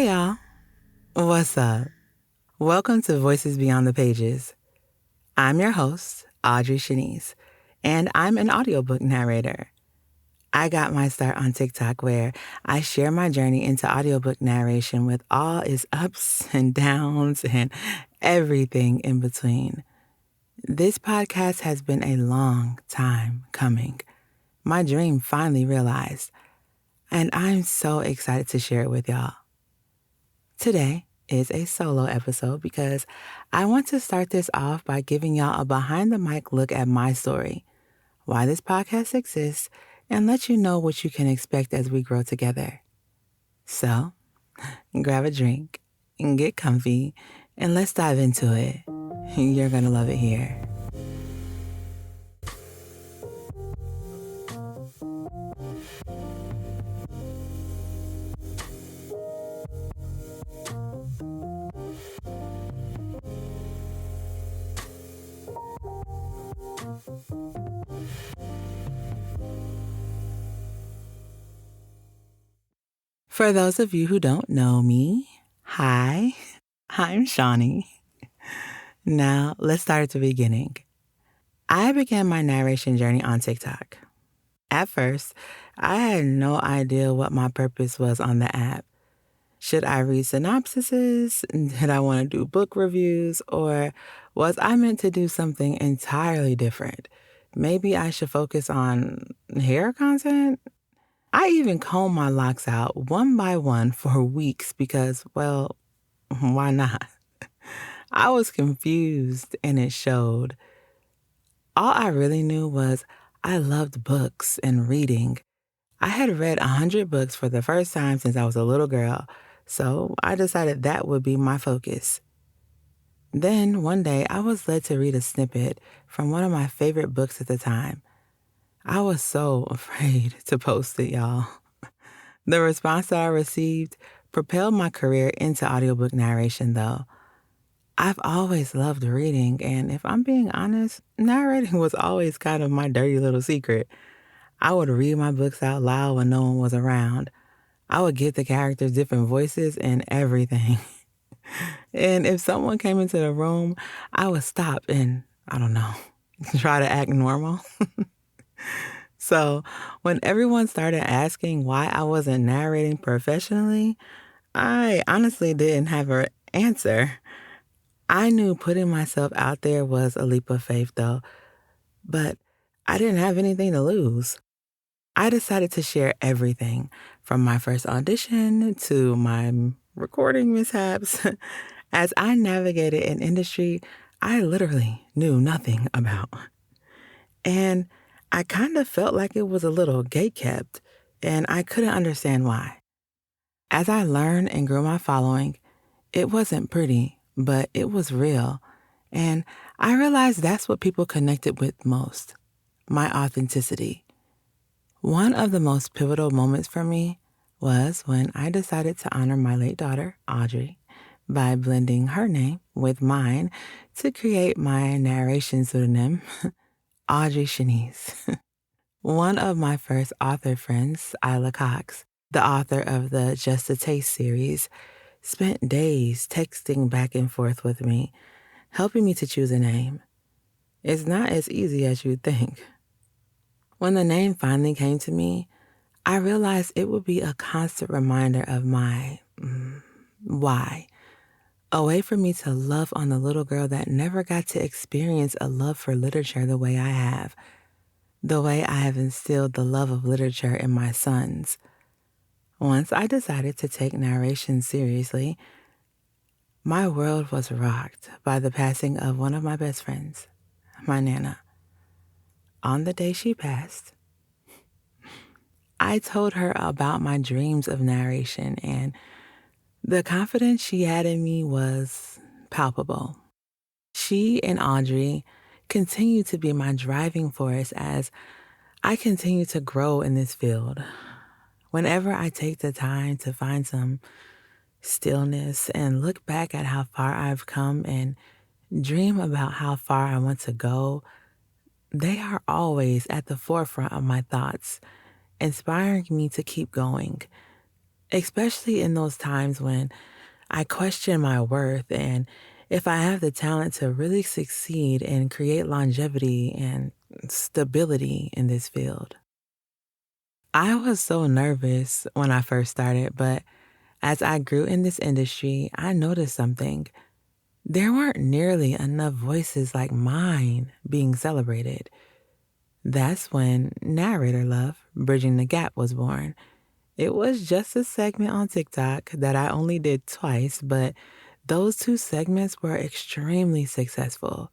Hey y'all, what's up? Welcome to Voices Beyond the Pages. I'm your host, Audrey Shanice, and I'm an audiobook narrator. I got my start on TikTok where I share my journey into audiobook narration with all its ups and downs and everything in between. This podcast has been a long time coming. My dream finally realized, and I'm so excited to share it with y'all. Today is a solo episode because I want to start this off by giving y'all a behind the mic look at my story, why this podcast exists, and let you know what you can expect as we grow together. So, grab a drink and get comfy and let's dive into it. You're going to love it here. For those of you who don't know me, hi, I'm Shawnee. Now, let's start at the beginning. I began my narration journey on TikTok. At first, I had no idea what my purpose was on the app. Should I read synopsises? Did I want to do book reviews? Or was I meant to do something entirely different? Maybe I should focus on hair content? I even combed my locks out one by one for weeks because, well, why not? I was confused and it showed. All I really knew was I loved books and reading. I had read 100 books for the first time since I was a little girl, so I decided that would be my focus. Then, one day, I was led to read a snippet from one of my favorite books at the time. I was so afraid to post it, y'all. The response that I received propelled my career into audiobook narration, though. I've always loved reading, and if I'm being honest, narrating was always kind of my dirty little secret. I would read my books out loud when no one was around. I would give the characters different voices and everything. And if someone came into the room, I would stop and, I don't know, try to act normal. So when everyone started asking why I wasn't narrating professionally, I honestly didn't have an answer. I knew putting myself out there was a leap of faith, though, but I didn't have anything to lose. I decided to share everything from my first audition to my recording mishaps as I navigated an industry I literally knew nothing about. And I kind of felt like it was a little gatekept, and I couldn't understand why. As I learned and grew my following, it wasn't pretty, but it was real. And I realized that's what people connected with most, my authenticity. One of the most pivotal moments for me was when I decided to honor my late daughter, Audrey, by blending her name with mine to create my narration pseudonym, Audrey Shanice. One of my first author friends, Isla Cox, the author of the Just a Taste series, spent days texting back and forth with me, helping me to choose a name. It's not as easy as you'd think. When the name finally came to me, I realized it would be a constant reminder of my why. A way for me to love on the little girl that never got to experience a love for literature the way I have, the way I have instilled the love of literature in my sons. Once I decided to take narration seriously, my world was rocked by the passing of one of my best friends, my Nana. On the day she passed, I told her about my dreams of narration, and the confidence she had in me was palpable. She and Audrey continue to be my driving force as I continue to grow in this field. Whenever I take the time to find some stillness and look back at how far I've come and dream about how far I want to go, they are always at the forefront of my thoughts, inspiring me to keep going. especially in those times when I question my worth and if I have the talent to really succeed and create longevity and stability in this field. I was so nervous when I first started, but as I grew in this industry, I noticed something. There weren't nearly enough voices like mine being celebrated. That's when Narrator Love, Bridging the Gap was born. It was just a segment on TikTok that I only did twice, but those two segments were extremely successful.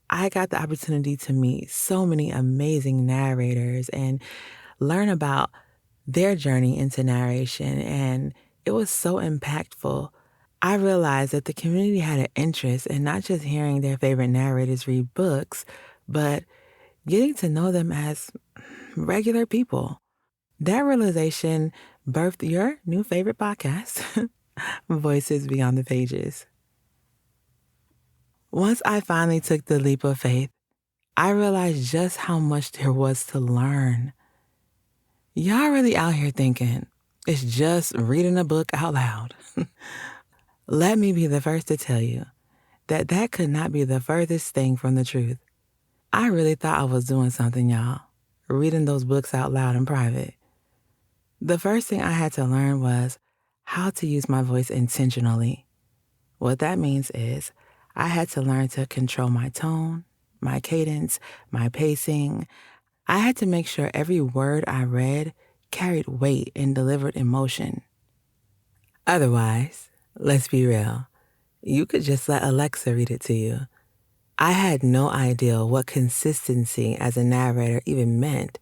I got the opportunity to meet so many amazing narrators and learn about their journey into narration, and it was so impactful. I realized that the community had an interest in not just hearing their favorite narrators read books, but getting to know them as regular people. That realization birthed your new favorite podcast, Voices Beyond the Pages. Once I finally took the leap of faith, I realized just how much there was to learn. Y'all really out here thinking it's just reading a book out loud. Let me be the first to tell you that that could not be the furthest thing from the truth. I really thought I was doing something, y'all, reading those books out loud in private. The first thing I had to learn was how to use my voice intentionally. What that means is I had to learn to control my tone, my cadence, my pacing. I had to make sure every word I read carried weight and delivered emotion. Otherwise, let's be real, you could just let Alexa read it to you. I had no idea what consistency as a narrator even meant,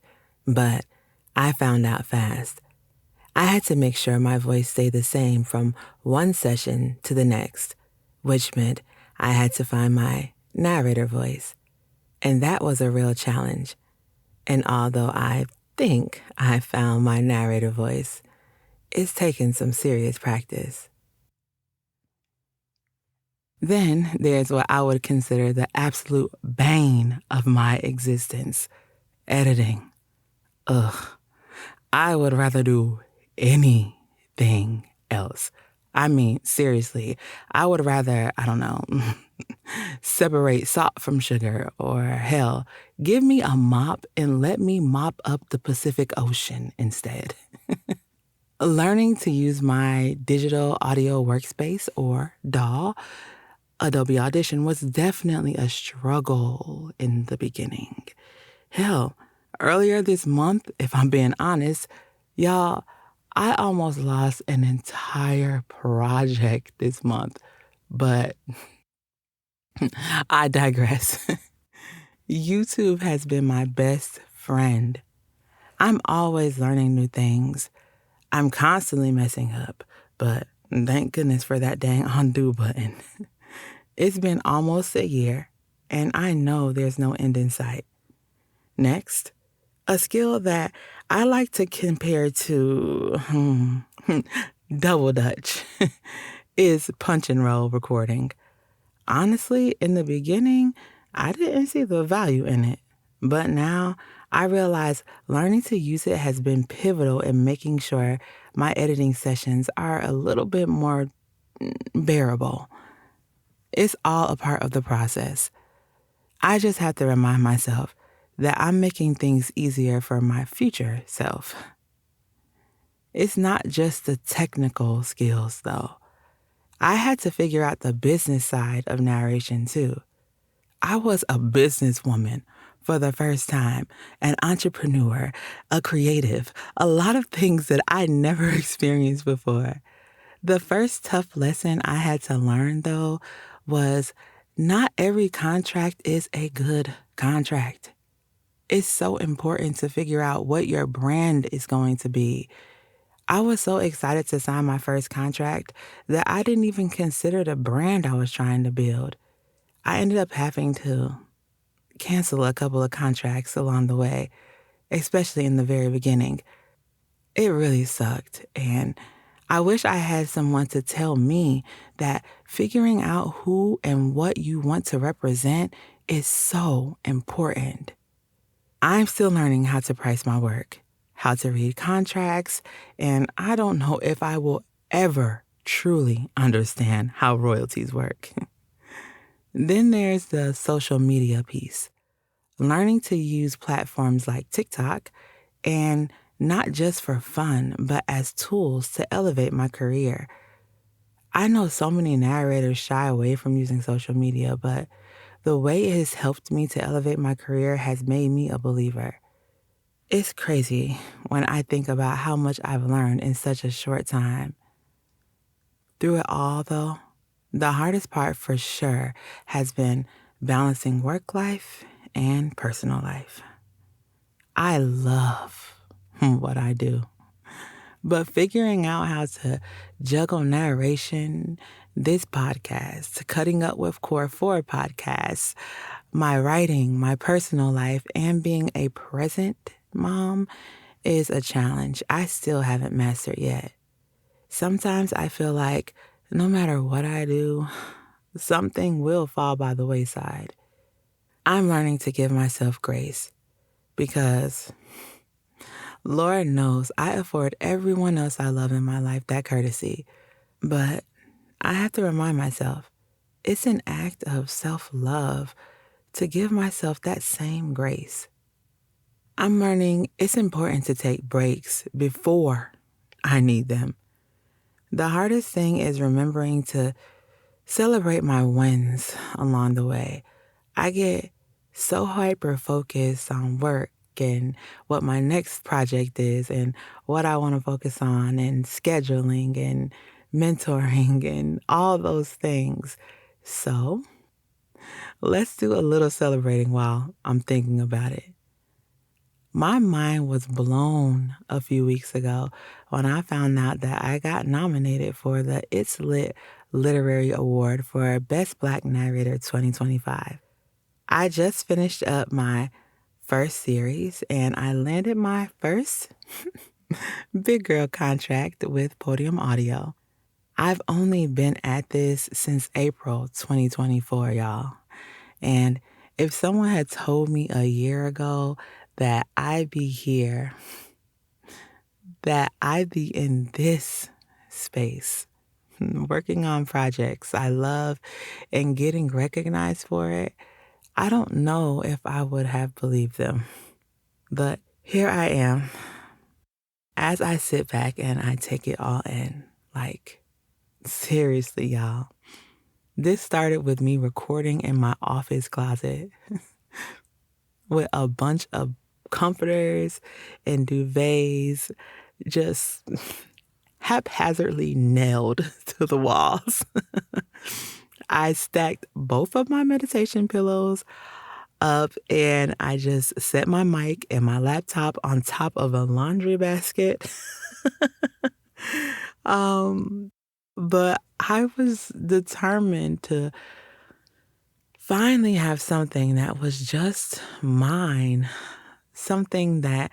but I found out fast. I had to make sure my voice stayed the same from one session to the next, which meant I had to find my narrator voice. And that was a real challenge. And although I think I found my narrator voice, it's taken some serious practice. Then there's what I would consider the absolute bane of my existence, editing. Ugh, I would rather do anything else. I mean, seriously, I would rather, I don't know, separate salt from sugar, or hell, give me a mop and let me mop up the Pacific Ocean instead. Learning to use my digital audio workspace, or DAW, Adobe Audition, was definitely a struggle in the beginning. Hell, earlier this month, if I'm being honest, y'all, I almost lost an entire project this month, but I digress. YouTube has been my best friend. I'm always learning new things. I'm constantly messing up, but thank goodness for that dang undo button. It's been almost a year, and I know there's no end in sight. Next, a skill that I like to compare to double dutch is punch and roll recording. Honestly, in the beginning, I didn't see the value in it, but now I realize learning to use it has been pivotal in making sure my editing sessions are a little bit more bearable. It's all a part of the process. I just have to remind myself that I'm making things easier for my future self. It's not just the technical skills, though. I had to figure out the business side of narration, too. I was a businesswoman for the first time, an entrepreneur, a creative, a lot of things that I never experienced before. The first tough lesson I had to learn, though, was not every contract is a good contract. It's so important to figure out what your brand is going to be. I was so excited to sign my first contract that I didn't even consider the brand I was trying to build. I ended up having to cancel a couple of contracts along the way, especially in the very beginning. It really sucked, and I wish I had someone to tell me that figuring out who and what you want to represent is so important. I'm still learning how to price my work, how to read contracts, and I don't know if I will ever truly understand how royalties work. Then there's the social media piece, learning to use platforms like TikTok, and not just for fun, but as tools to elevate my career. I know so many narrators shy away from using social media, but the way it has helped me to elevate my career has made me a believer. It's crazy when I think about how much I've learned in such a short time. Through it all, though, the hardest part for sure has been balancing work life and personal life. I love what I do, but figuring out how to juggle narration, this podcast, cutting up with Core 4 podcasts, my writing, my personal life, and being a present mom is a challenge I still haven't mastered yet. Sometimes I feel like no matter what I do, something will fall by the wayside. I'm learning to give myself grace because Lord knows I afford everyone else I love in my life that courtesy. But I have to remind myself it's an act of self-love to give myself that same grace. I'm learning it's important to take breaks before I need them. The hardest thing is remembering to celebrate my wins along the way. I get so hyper focused on work and what my next project is and what I want to focus on and scheduling and mentoring and all those things. So let's do a little celebrating while I'm thinking about it. My mind was blown a few weeks ago when I found out that I got nominated for the It's Lit Literary Award for Best Black Narrator 2025. I just finished up my first series and I landed my first big girl contract with Podium Audio. I've only been at this since April 2024, y'all. And if someone had told me a year ago that I'd be here, that I'd be in this space, working on projects I love and getting recognized for it, I don't know if I would have believed them. But here I am, as I sit back and I take it all in. Like, seriously, y'all. This started with me recording in my office closet with a bunch of comforters and duvets just haphazardly nailed to the walls. I stacked both of my meditation pillows up and I just set my mic and my laptop on top of a laundry basket. But I was determined to finally have something that was just mine, something that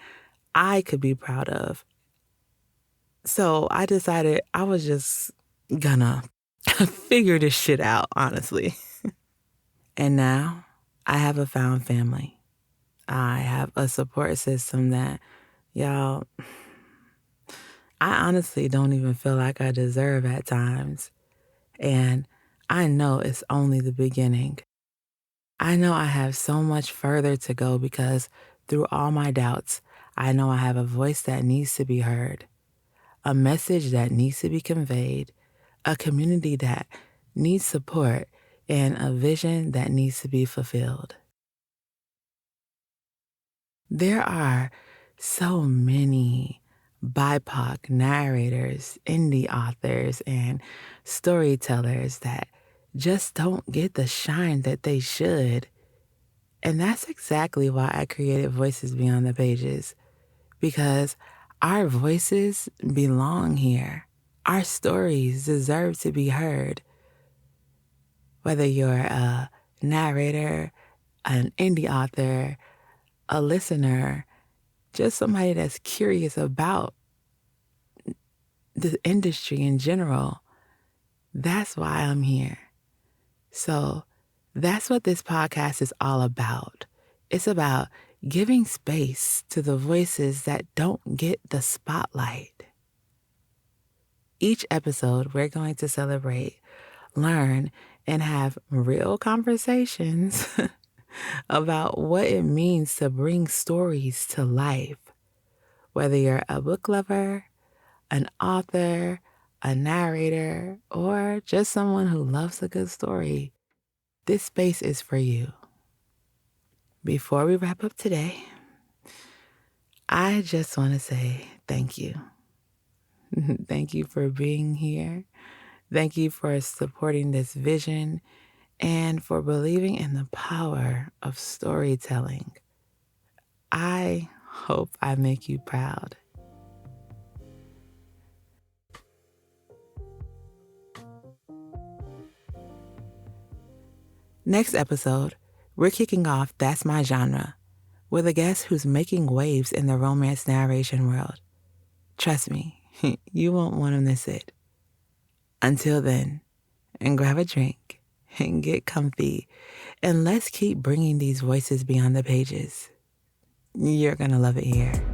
I could be proud of. So I decided I was just gonna figure this shit out, honestly. And now I have a found family. I have a support system that, y'all, I honestly don't even feel like I deserve at times. And I know it's only the beginning. I know I have so much further to go because through all my doubts, I know I have a voice that needs to be heard, a message that needs to be conveyed, a community that needs support, and a vision that needs to be fulfilled. There are so many BIPOC narrators, indie authors, and storytellers that just don't get the shine that they should. And that's exactly why I created Voices Beyond the Pages, because our voices belong here. Our stories deserve to be heard. Whether you're a narrator, an indie author, a listener, just somebody that's curious about the industry in general, that's why I'm here. So that's what this podcast is all about. It's about giving space to the voices that don't get the spotlight. Each episode, we're going to celebrate, learn, and have real conversations about what it means to bring stories to life. Whether you're a book lover, an author, a narrator, or just someone who loves a good story, this space is for you. Before we wrap up today, I just want to say thank you. Thank you for being here. Thank you for supporting this vision and for believing in the power of storytelling. I hope I make you proud. Next episode, we're kicking off That's My Genre with a guest who's making waves in the romance narration world. Trust me, you won't want to miss it. Until then, and grab a drink and get comfy, and let's keep bringing these voices beyond the pages. You're going to love it here.